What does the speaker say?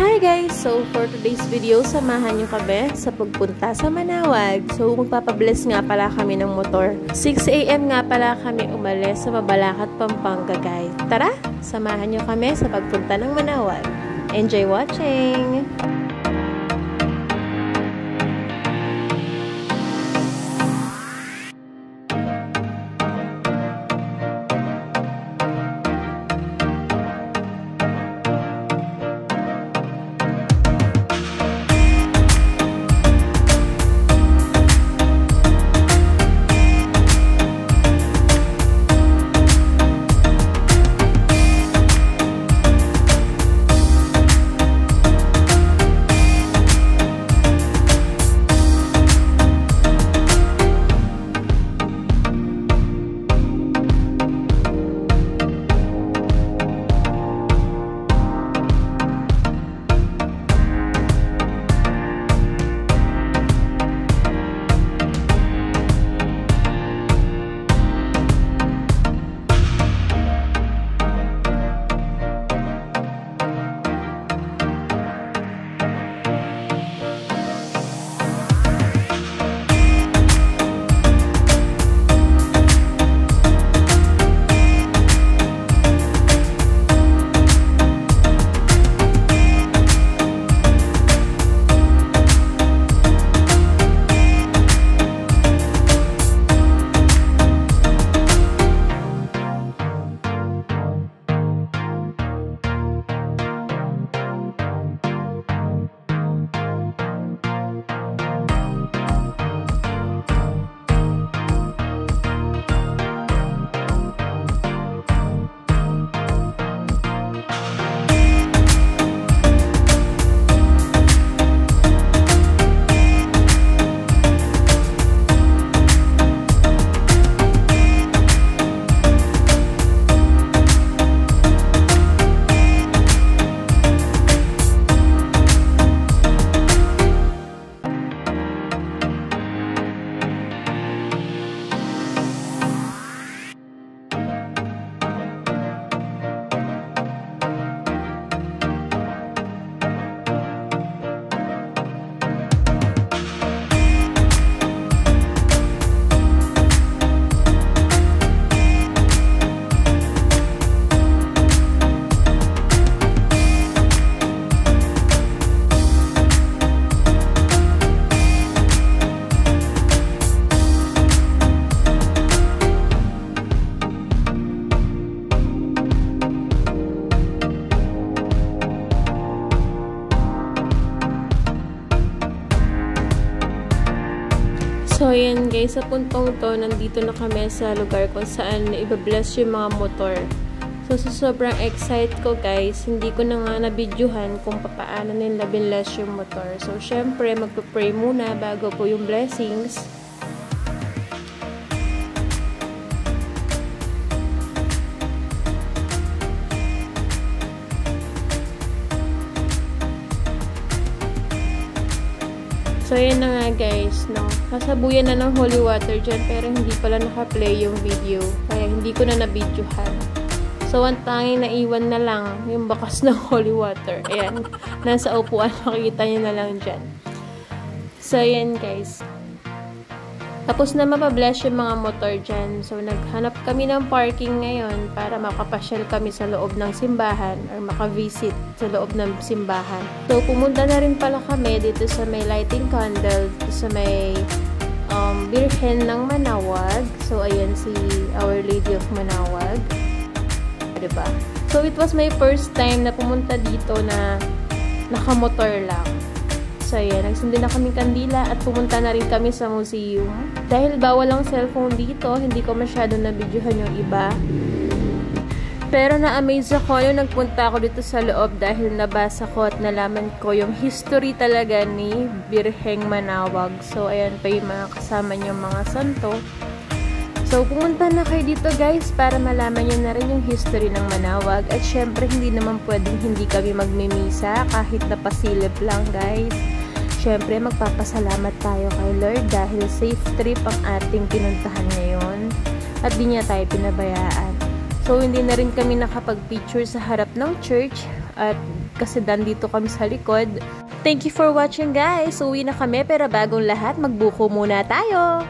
Hi guys! So for today's video, samahan nyo kami sa pagpunta sa Manawag. So magpapabless nga pala kami ng motor. 6 AM nga pala kami umalis sa Mabalacat, Pampanga guys. Tara! Samahan nyo kami sa pagpunta ng Manawag. Enjoy watching! So, ayan guys, sa puntong to, nandito na kami sa lugar kung saan ibabless yung mga motor. So, sa sobrang excite ko guys, hindi ko na nga nabidyohan kung paano nila binless yung motor. So, syempre, magpa-pray muna bago po yung blessings. So, ayan na nga guys, no? Kasabuyan na ng holy water dyan, pero hindi pala naka-play yung video. Kaya hindi ko na nabidyohan. So, ang tanging naiwan na lang yung bakas ng holy water. Ayan, nasa upuan, makikita nyo na lang dyan. So, ayan guys. Tapos na mapabless yung mga motor dyan. So, naghanap kami ng parking ngayon para makapasyal kami sa loob ng simbahan or makavisit sa loob ng simbahan. So, pumunta na rin pala kami dito sa may lighting candle, dito sa may Birhen ng Manawag. So, ayan si Our Lady of Manawag. Diba? So, it was my first time na pumunta dito na nakamotor lang. So, ayan, nagsundo na kaming kandila at pumunta na rin kami sa museum. Dahil bawal ang cellphone dito, hindi ko masyado nabidyohan yung iba. Pero na-amaze ako yung nagpunta ako dito sa loob dahil nabasa ko at nalaman ko yung history talaga ni Birheng Manawag. So, ayan pa yung mga kasama niyong mga santo. So, pumunta na kayo dito guys para malaman nyo na rin yung history ng Manawag. At syempre, hindi naman pwedeng hindi kami magmimisa kahit na pasilip lang guys. Syempre, magpapasalamat tayo kay Lord dahil safe trip ang ating pinuntahan ngayon at di niya tayo pinabayaan. So, hindi na rin kami nakapag-picture sa harap ng church at kasi nandito kami sa likod. Thank you for watching guys! Uwi na kami pero bagong lahat, magbuko muna tayo!